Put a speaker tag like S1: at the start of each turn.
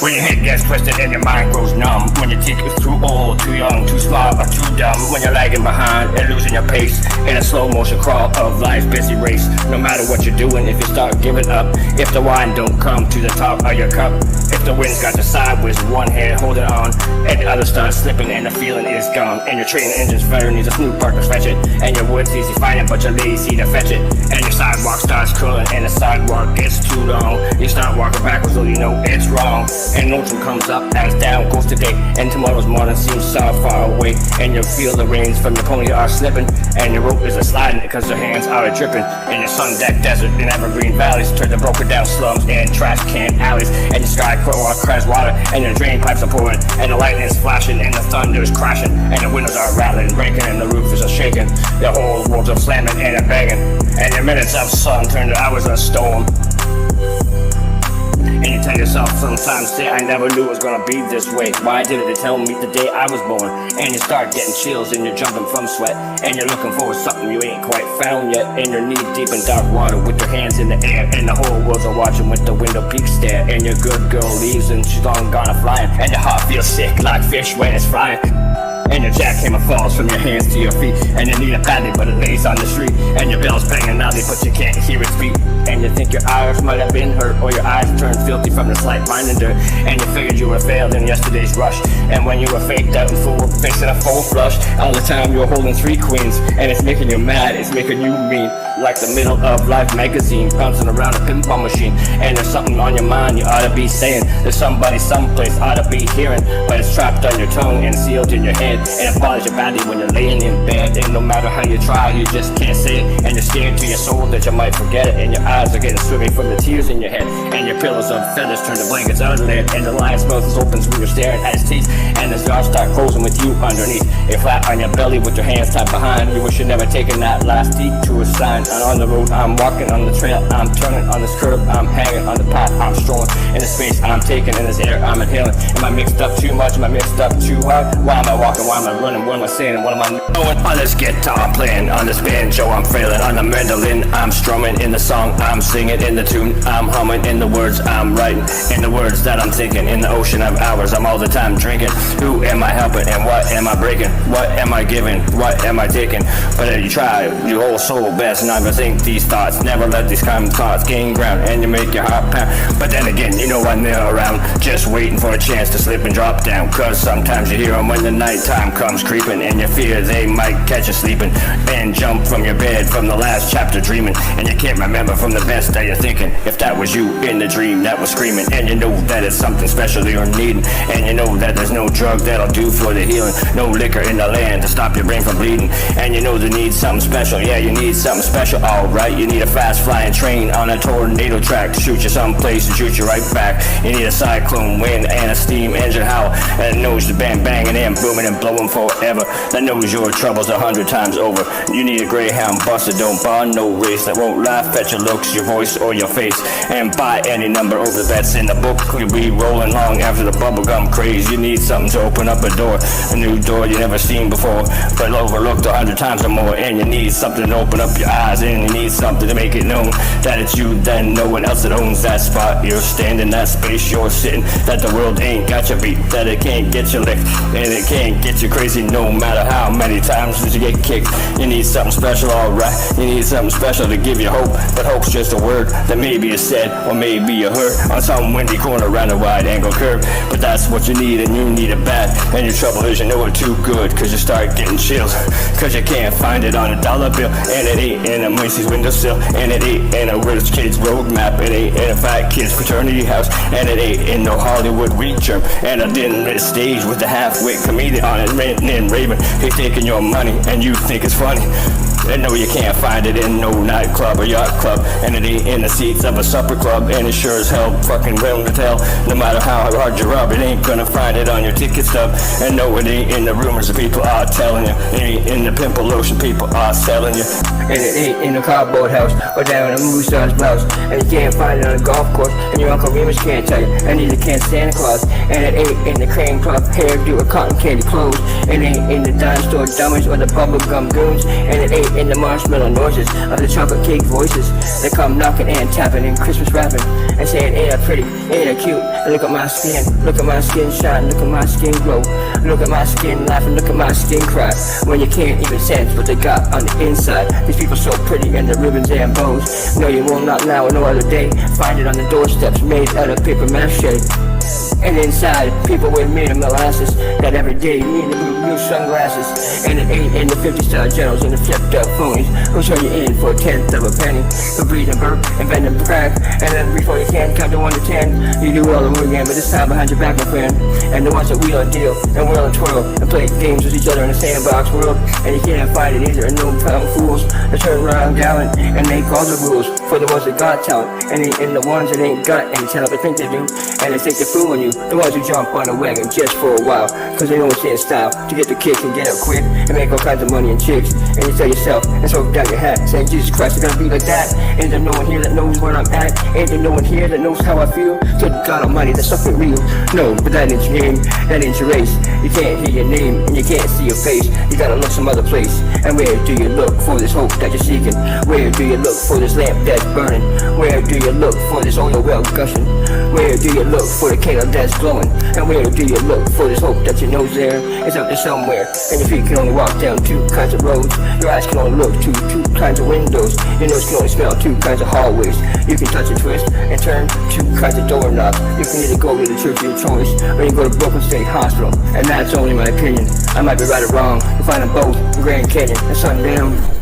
S1: When your head gets twisted and your mind grows numb, when you think it's too old, too young, too smart, or too dumb, when you're lagging behind and losing your pace in a slow motion crawl of life's busy race. No matter what you're doing, if you start giving up, if the wine don't come to the top of your cup, if the wind's got you sideways, one hand holding on and the other starts slipping and the feeling is gone, and your train engine's firing, needs a smooth part to fetch it, and your wood's easy finding but you're lazy to fetch it, and your sidewalk starts curling and the sidewalk gets too long, you start walking backwards so you know it's wrong, and no one comes up as down goes today, and tomorrow's morning seems so far away, and you feel the reins from your pony are slipping, and your rope is a sliding because your hands are dripping, and your sun-decked desert and evergreen valleys turn to broken down slums and trash can alleys, and your sky crash water and your drain pipes are pouring, and the lightning is flashing and the thunder is crashing, and the windows are rattling and breaking and the roof is shaking, the whole world's a slamming and a banging, and your minutes of sun turn to hours of storm. And you tell yourself sometimes, say, I never knew it was gonna be this way. Why didn't they tell me the day I was born? And you start getting chills and you're jumping from sweat, and you're looking for something you ain't quite found yet, and you're knee deep in dark water with your hands in the air, and the whole world's a watching with the window peak stare, and your good girl leaves and she's long gone a flying, and your heart feels sick like fish when it's flying. And your jackhammer falls from your hands to your feet, and you need it badly but it lays on the street, and your bell's banging loudly but you can't hear its beat, and you think your eyes might have been hurt or your eyes turned filthy from the slight minding dirt, and you figured you were failed in yesterday's rush, and when you were faked out and full facing a full flush, all the time you were holding 3 queens, and it's making you mad, it's making you mean, like the Middle of Life magazine bouncing around a pinball machine, and there's something on your mind you ought to be saying, there's somebody someplace ought to be hearing, but it's trapped on your tongue and sealed in your head, and it bothers you badly when you're laying in bed, and no matter how you try you just can't say it, and you're scared to your soul that you might forget it, and your eyes are getting swimming from the tears in your head, and your pillows of feathers turn to blankets out of lead, and the lion's mouth is open when you're staring at his teeth, and the jaws start closing with you underneath, you're flat on your belly with your hands tied behind, you wish you'd never taken that last deep to a sign, and on the road I'm walking, on the trail I'm turning, on this curb I'm hanging, on the path I'm strolling, in the space I'm taking, in this air I'm inhaling, am I mixed up too much, am I mixed up too hard, why am I walking, why am I running, what am I saying, and what am I knowing, on this guitar I'm playing, on this banjo I'm feeling, on the mandolin I'm strumming, in the song I'm singing, in the tune I'm humming, in the words I'm writing, in the words that I'm thinking, in the ocean of hours I'm all the time drinking, who am I helping and what am I breaking, what am I giving, what am I taking, but if you try your whole soul best not to think these thoughts, never let these kind of thoughts gain ground, and you make your heart pound, but then again you know I'm there around, just waiting for a chance to slip and drop down, cause sometimes you hear them when the night time comes creeping, and you fear they might catch you sleeping, and jump from your bed from the last chapter dreaming, and you can't remember from the best that you're thinking, if that was you in the dream that was screaming, and you know that it's something special you're needing, and you know that there's no drug that'll do for the healing, no liquor in the land to stop your brain from bleeding, and you know you need something special, yeah you need something special, alright, you need a fast flying train on a tornado track to shoot you someplace and shoot you right back, you need a cyclone wind and a steam engine howl that knows the bang banging and booming and blowing forever, that knows your troubles 100 times over, you need a greyhound bus that don't bar no race, that won't laugh at your looks, your voice or your face, and buy any number over that's in the book, you'll be rolling long after the bubblegum craze, you need something to open up a door, a new door you never seen before, but overlooked 100 times or more, and you need something to open up your eyes, and you need something to make it known that it's you, then no one else that owns that spot, you're standing that space you're sitting, that the world ain't got you beat, that it can't get you licked, and it can't get you crazy no matter how many times you get kicked, you need something special, alright, you need something special to give you hope, but hope's just a word that maybe is said, or maybe you heard on some windy corner around a wide angle curve, but that's what you need and you need it bad, and your trouble is you know it too good, cause you start getting chills, cause you can't find it on a dollar bill, and it ain't in a Macy's windowsill, and it ain't in a rich kid's roadmap, it ain't in a fat kid's fraternity house, and it ain't in no Hollywood weed germ, and I didn't lit stage with the half-wit comedian on it ranting and raving, he's taking your money and you think it's funny, and no you can't find it in no nightclub or yacht club, and it ain't in the seats of a supper club, and it sure as hell fucking will to tell, no matter how hard you rub, it ain't gonna find it on your ticket stub, and no it ain't in the rumors that people are telling you, it ain't in the pimple lotion people are selling you, and it ain't in a cardboard house or down a movie star's blouse, and you can't find it on a golf course, and your Uncle Remus can't tell you, and neither can Santa Claus, and it ain't in the cream puff hairdo or cotton candy clothes, it ain't in the dime store dummies or the bubblegum goons, and it ain't in the marshmallow noises of the chocolate cake voices that come knocking and tapping and Christmas rapping and saying, ain't I pretty, ain't I cute? And look at my skin shine, look at my skin glow, look at my skin laugh and look at my skin cry. When you can't even sense what they got on the inside. These people so pretty and the ribbons and bows. No, you will not now or no other day find it on the doorsteps made out of paper mache. And inside, people with made of molasses that every day need the blue sunglasses. And it ain't in the 50-star generals and the flipped up phonies who'll turn you in for a tenth of a penny for breathing burp and bending crack. And then before you can count to 1 to 10, you do all over again, but this time behind your back, my friend. And the ones that wheel and deal and whirl and twirl and play games with each other in a sandbox world. And you can't find it either, and no pound fools that turn around gallant and make all the rules for the ones that got talent and the ones that ain't got any talent but think they do. And they think they're fooling you. The ones who jump on a wagon just for a while, cause they know it's in style to get the kick and get out quick and make all kinds of money and chicks. And you tell yourself and throw down your hat saying, Jesus Christ, it's gonna be like that. Ain't there no one here that knows where I'm at? Ain't there no one here that knows how I feel? Good God Almighty, that's something real. No, but that ain't your game, that ain't your race. You can't hear your name and you can't see your face. You gotta look some other place. And where do you look for this hope that you're seeking? Where do you look for this lamp that's burning? Where do you look for this oil well gushing? Where do you look for the candle that's glowing? And where do you look for this hope that you know's there? It's out there somewhere. And your feet can only walk down 2 kinds of roads. Your eyes can only look to 2 kinds of windows. Your nose can only smell 2 kinds of hallways. You can touch and twist and turn 2 kinds of doorknobs. You can either go to the church of your choice or you can go to Brooklyn State Hospital. And that's only my opinion. I might be right or wrong. You'll find them both in Grand Canyon and sundown.